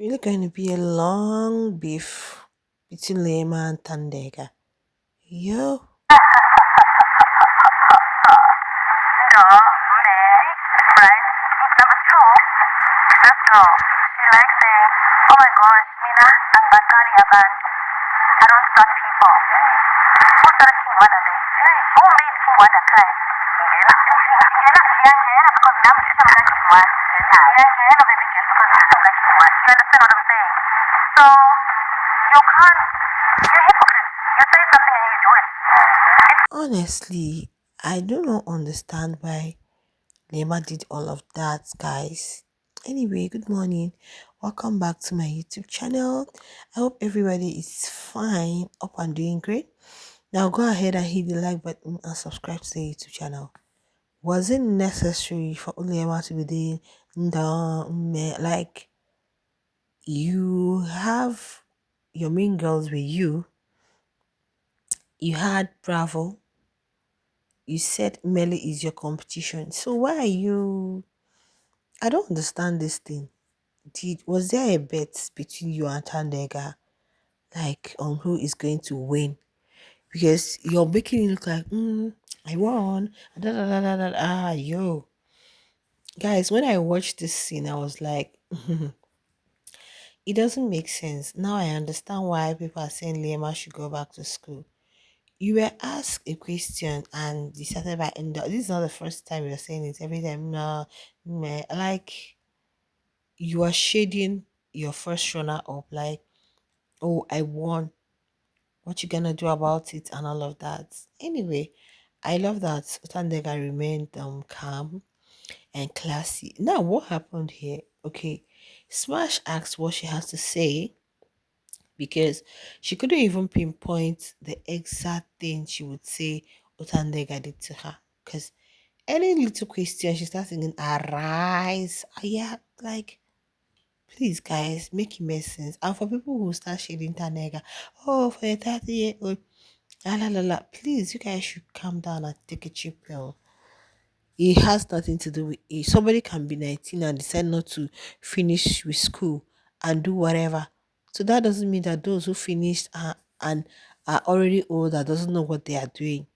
really going to be a long beef between Lema and Tandega. Yo, No, man, right? It's number two. This girl, she likes saying, "Oh my gosh, Mina, ang batali akan. I don't start people. Who started King Wanda Day? Who made King Wanda cry? Ngena, because now she's not King Wanda. Ngena, baby girl, because she's not King Wanda. You understand what I'm saying? So, you can't, you're hypocrite. You say something and you do it. honestly, I do not understand why Lema did all of that, guys. Anyway, good morning. Welcome back to my YouTube channel. I hope everybody is fine, up and doing great. Now go ahead and hit the like button and subscribe to the YouTube channel. Was it necessary for Lema to be doing like you have your main girls with you? You had Bravo. You said Melly is your competition. So why are you? I don't understand this thing. Was there a bet between you and Thandeka, like on who is going to win? Because you're making it look like, I won. Da, da, da, da, da, yo, guys. When I watched this scene, I was like, it doesn't make sense. Now I understand why people are saying Liema should go back to school. You were asked a question and decided by end up. This is not the first time you're saying it. Every time, no, meh, like you are shading your first runner up, like, oh, I won. What you gonna do about it and all of that. Anyway, I love that Tandega remained calm and classy. Now, what happened here? Okay, Smash asked what she has to say because she couldn't even pinpoint the exact thing she would say Otandega did to her. Because any little question, she starts singing, arise. Yeah, like, please, guys, make it make sense. And for people who start shading Tanega, oh, for a 30-year-old, please, you guys should calm down and take a cheap pill. It has nothing to do with age. Somebody can be 19 and decide not to finish with school and do whatever. So that doesn't mean that those who finished and are already older doesn't know what they are doing.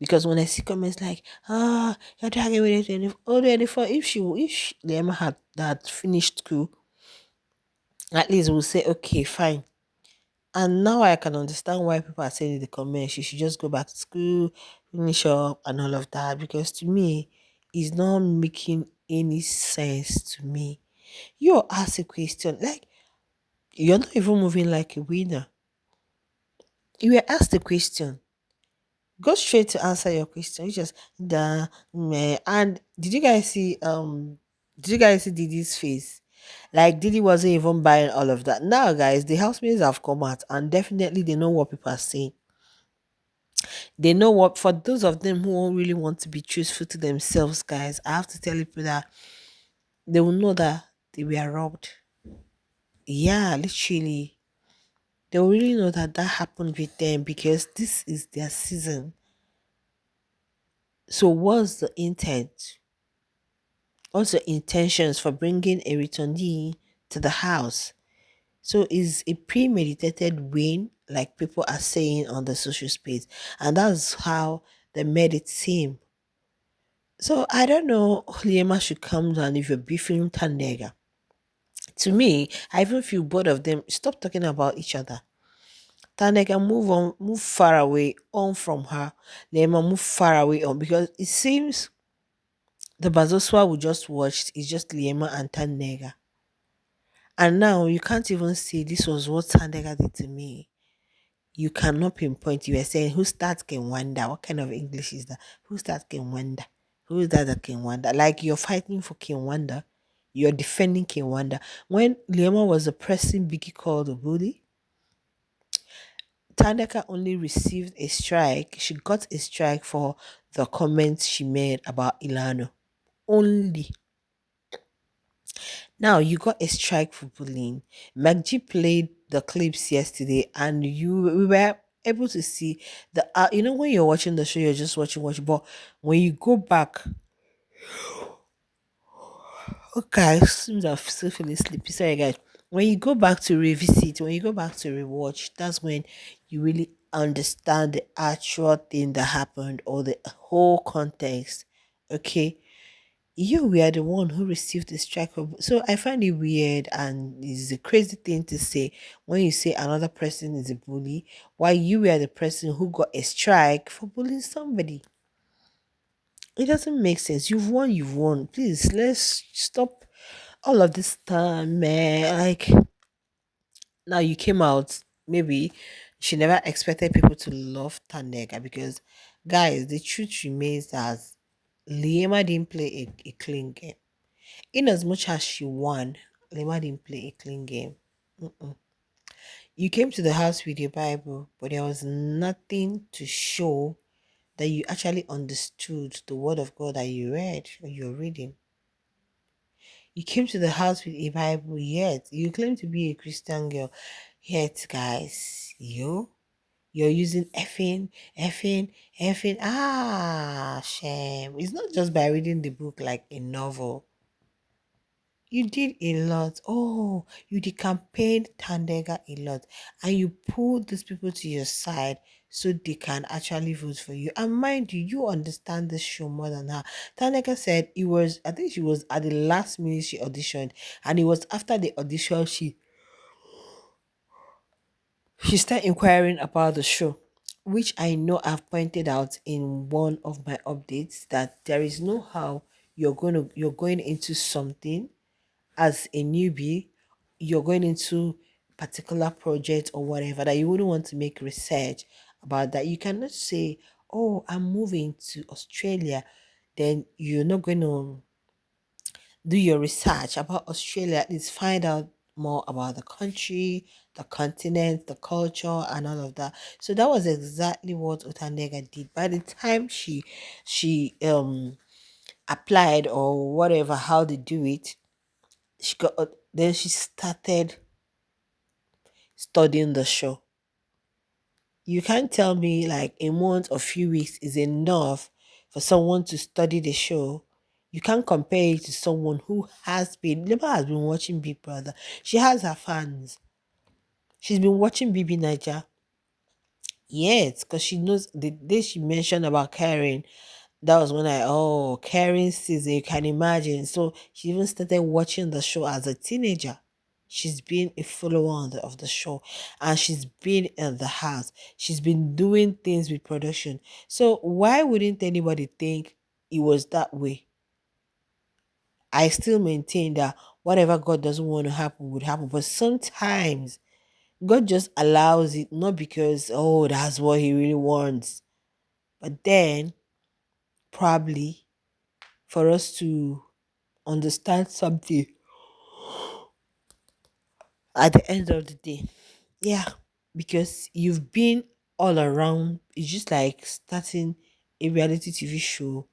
Because when I see comments like, you're dragging with it, 24, if Liema had that finished school, at least we'll say, okay, fine. And now I can understand why people are saying in the comments she should just go back to school, finish up, and all of that. Because to me, it's not making any sense to me. You ask a question, like you're not even moving like a winner. You were asked a question. Go straight to answer your question. You just the meh. And did you guys see Didi's face? Like Didi wasn't even buying all of that. Now guys, the housemates have come out and definitely they know what people are saying. They know what, for those of them who don't really want to be truthful to themselves, guys, I have to tell you that they will know that they were robbed. Yeah, literally. They will really know that that happened with them because this is their season. So, what's the intent? What's the intentions for bringing a returnee to the house? So, is a premeditated win, like people are saying on the social space, and that's how they made it seem. So I don't know. Liema should come down if you're beefing Tandega. To me, I even feel both of them. Stop talking about each other. Tandega, move on, move far away on from her. Liema, move far away on because it seems the Bazoswa we just watched is just Liema and Tandega. And now you can't even say this was what Tandega did to me. You cannot pinpoint. You were saying who starts can wonder. What kind of English is that? Who starts can wonder? Who is that can wonder? Like you're fighting for King Wonder. You're defending King Wonder. When Liema was oppressing Biggie called the bully, Tandeka only received a strike. She got a strike for the comments she made about Ilano. Only. Now you got a strike for bullying. MacG played the clips yesterday, and we were able to see the when you're watching the show, you're just watching, but when you go back, Okay, seems I'm still feeling sleepy. Sorry, guys. When you go back to revisit, when you go back to rewatch, that's when you really understand the actual thing that happened or the whole context. Okay, you were the one who received the strike. So I find it weird and it's a crazy thing to say when you say another person is a bully, while you were the person who got a strike for bullying somebody. It doesn't make sense. You've won, you've won. Please, let's stop all of this time, man. Like, now you came out, maybe she never expected people to love Thandeka because, guys, the truth remains that Liema didn't play a clean game. In as much as she won, Liema didn't play a clean game. Mm-mm. You came to the house with your Bible, but there was nothing to show that you actually understood the word of God that you read or you're reading. You came to the house with a Bible, yet you claim to be a Christian girl. Yet, guys, you're using effing. Ah, shame. It's not just by reading the book like a novel. You did a lot. Oh, you did campaign Tandega a lot. And you pulled these people to your side so they can actually vote for you. And mind you, you understand this show more than her. Tandega said it was, I think she was at the last minute she auditioned. And it was after the audition she started inquiring about the show. Which I know I've pointed out in one of my updates that there is no how you're going into something as a newbie, you're going into particular project or whatever that you wouldn't want to make research about that. You cannot say, "Oh, I'm moving to Australia," then you're not going to do your research about Australia. At least find out more about the country, the continent, the culture, and all of that. So that was exactly what Otandega did. By the time she applied or whatever, how they do it, she got then she started studying the show. You can't tell me like a month or few weeks is enough for someone to study the show. You can't compare it to someone who has been Lema has been watching Big Brother. She has her fans. She's been watching BB Niger. Yes, because she knows the day she mentioned about Karen, that was when Karen season, you can imagine. So she even started watching the show as a teenager. She's been a follower of the show and she's been in the house. She's been doing things with production. So why wouldn't anybody think it was that way? I still maintain that whatever God doesn't want to happen would happen. But sometimes God just allows it, not because, oh, that's what He really wants. But then probably for us to understand something at the end of the day. Yeah, because you've been all around. It's just like starting a reality TV show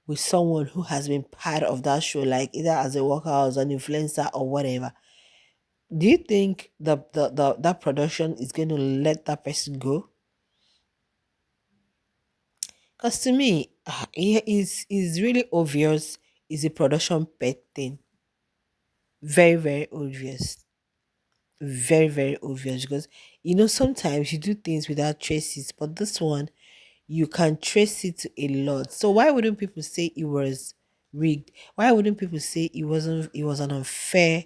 with someone who has been part of that show, like either as a worker or as an influencer or whatever. Do you think the that production is going to let that person go? Because to me, it is really obvious. Is a production pet thing. Very very obvious. Very very obvious because sometimes you do things without traces, but this one you can trace it to a lot. So why wouldn't people say it was rigged? Why wouldn't people say it was an unfair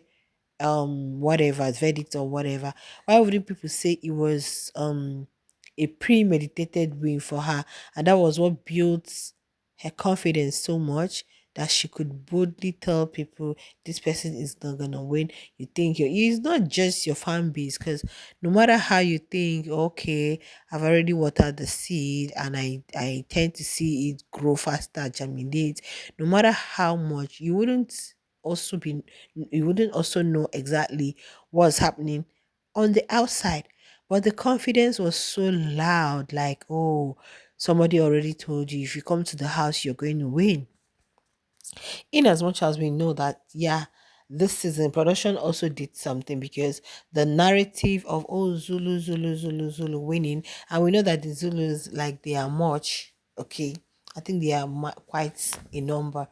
whatever verdict or whatever? Why wouldn't people say it was a premeditated win for her, and that was what built her confidence so much that she could boldly tell people this person is not gonna win. You think it's not just your fan base, because no matter how you think, okay, I've already watered the seed and I tend to see it grow faster, germinate. No matter how much, also be you wouldn't also know exactly what's happening on the outside. But the confidence was so loud, like, oh, somebody already told you if you come to the house, you're going to win. In as much as we know that, yeah, this season production also did something because the narrative of Zulu winning, and we know that the Zulus, like, they are much, okay, I think they are quite a number.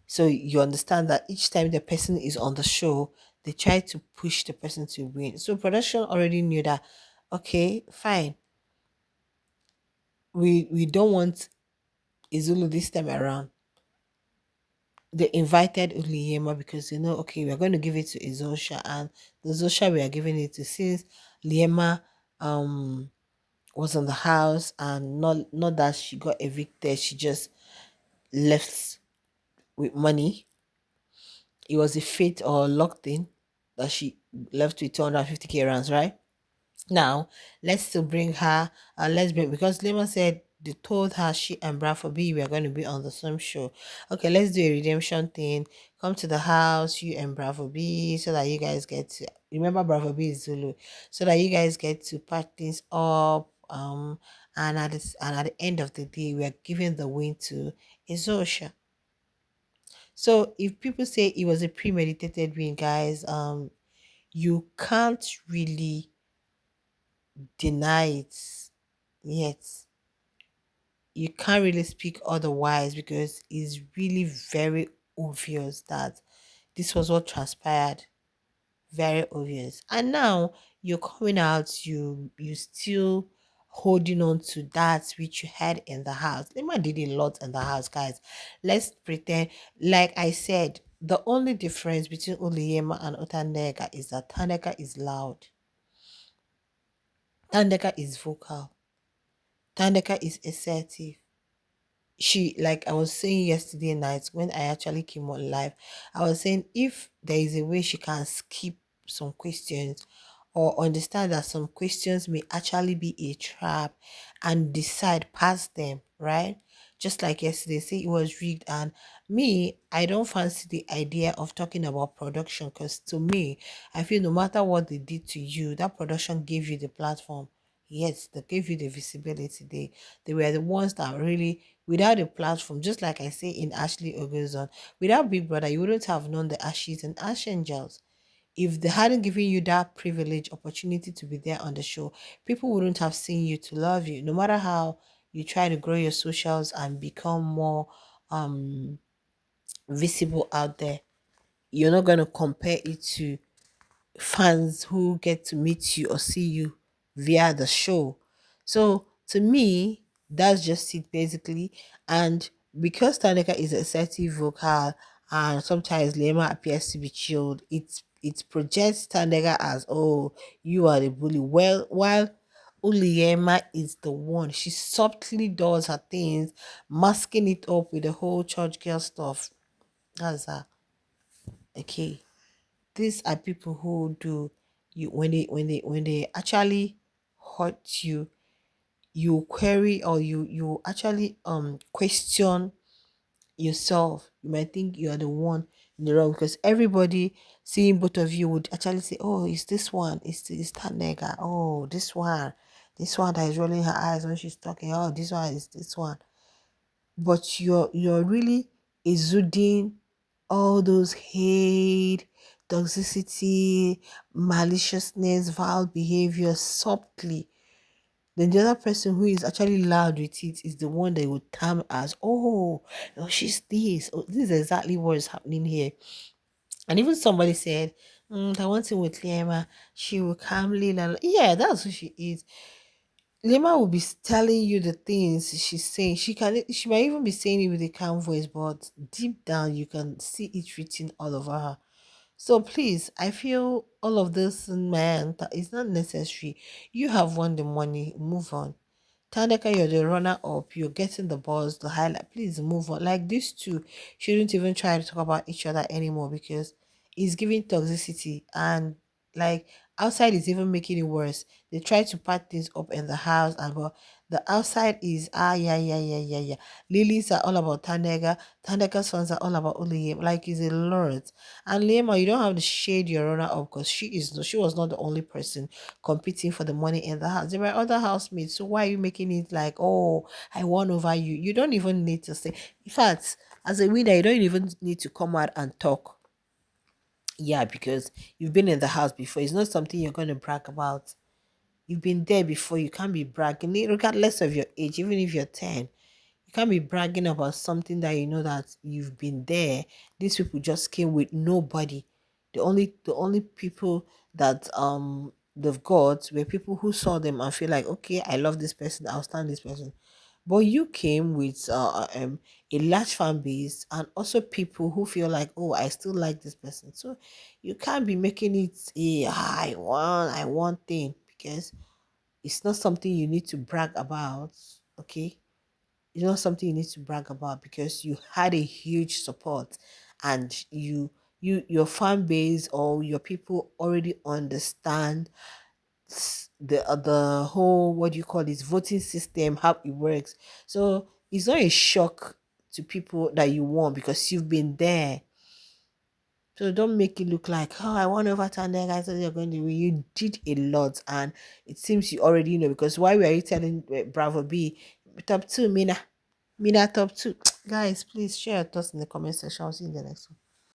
So you understand that each time the person is on the show, they try to push the person to win. So production already knew that, okay, fine. We don't want Izulu this time around. They invited Liema because they know, okay, we're going to give it to Izosha, and the Zosha we are giving it to, since Liema um was on the house, and not that she got evicted, she just left with money. It was a fate or locked in that she left with 250k rands, right? Now, let's still bring her, let's bring, because Lema said they told her she and Bradford B were going to be on the same show. Okay, let's do a redemption thing. Come to the house, you and Bravo B, so that you guys get to remember Bravo B is Zulu, so that you guys get to pack things up. And at the end of the day, we are giving the win to Izosha. So if people say it was a premeditated win, guys, you can't really deny it yet. You can't really speak otherwise because it's really very obvious that this was what transpired. Very obvious. And now you're coming out, you still holding on to that which you had in the house. Lema did a lot in the house, guys. Let's pretend, like I said, the only difference between Liema and Thandeka is that Thandeka is loud. Thandeka is vocal. Thandeka is assertive. She, like I was saying yesterday night when I actually came on live, I was saying if there is a way she can skip some questions or understand that some questions may actually be a trap and decide past them, right? Just like yesterday, say it was rigged, and me, I don't fancy the idea of talking about production because to me, I feel no matter what they did to you, that production gave you the platform. Yes, they gave you the visibility. They were the ones that really, without a platform, just like I say in Ashley Oguzon, without Big Brother, you wouldn't have known the Ashes and Ash Angels. If they hadn't given you that privilege, opportunity to be there on the show, people wouldn't have seen you to love you. No matter how you try to grow your socials and become more um visible out there, you're not going to compare it to fans who get to meet you or see you via the show. So to me, that's just it basically. And because Thandeka is a assertive vocal and sometimes Lema appears to be chilled, it projects Thandeka as, oh, you are the bully. Well, while Uliema is the one. She subtly does her things, masking it up with the whole church girl stuff. That's her. Okay, these are people who do you when they actually hurt you, you query, or you actually question yourself. You might think you are the one in the wrong because everybody seeing both of you would actually say, oh, it's this one, it's that nigga, oh, this one that is rolling her eyes when she's talking, oh, this one is this one. But you're really exuding all those hate, toxicity, maliciousness, vile behavior subtly. Then the other person who is actually loud with it is the one they would term as, oh, she's this. Oh, this is exactly what is happening here. And even somebody said, that one thing with Liema, she will calmly, yeah, that's who she is. Lema will be telling you the things she's saying. She might even be saying it with a calm voice, but deep down you can see it written all over her. So please, I feel all of this, man, that is not necessary. You have won the money, move on. Thandeka, you're the runner up, you're getting the balls, the highlight. Please move on. Like these two shouldn't even try to talk about each other anymore because it's giving toxicity, and like outside is even making it worse. They try to pack things up in the house, and but the outside is yeah. Lilies are all about Tandega. Tandeka's fans are all about Oliyem. Like it's a lot. And Liema, you don't have to shade your runner up because she was not the only person competing for the money in the house. There were other housemates. So why are you making it like, oh, I won over you? You don't even need to say. In fact, as a winner, you don't even need to come out and talk. Yeah, because you've been in the house before. It's not something you're going to brag about. You've been there before. You can't be bragging, regardless of your age, even if you're 10. You can't be bragging about something that you know that you've been there. These people just came with nobody. The only people that they've got were people who saw them and feel like, okay, I love this person, I'll stand this person. But you came with a large fan base and also people who feel like, oh, I still like this person. So you can't be making it a I want thing, because it's not something you need to brag about. Okay, it's not something you need to brag about because you had a huge support, and your fan base or your people already understand the whole, what do you call this, voting system, how it works. So it's not a shock to people that you won because you've been there. So don't make it look like, oh, I won over Thandeka. I thought you're going to win. You did a lot, and it seems you already know. Because why were you telling Bravo B top two, Mina top two? Guys, please share your thoughts in the comment section. I'll see you in the next one.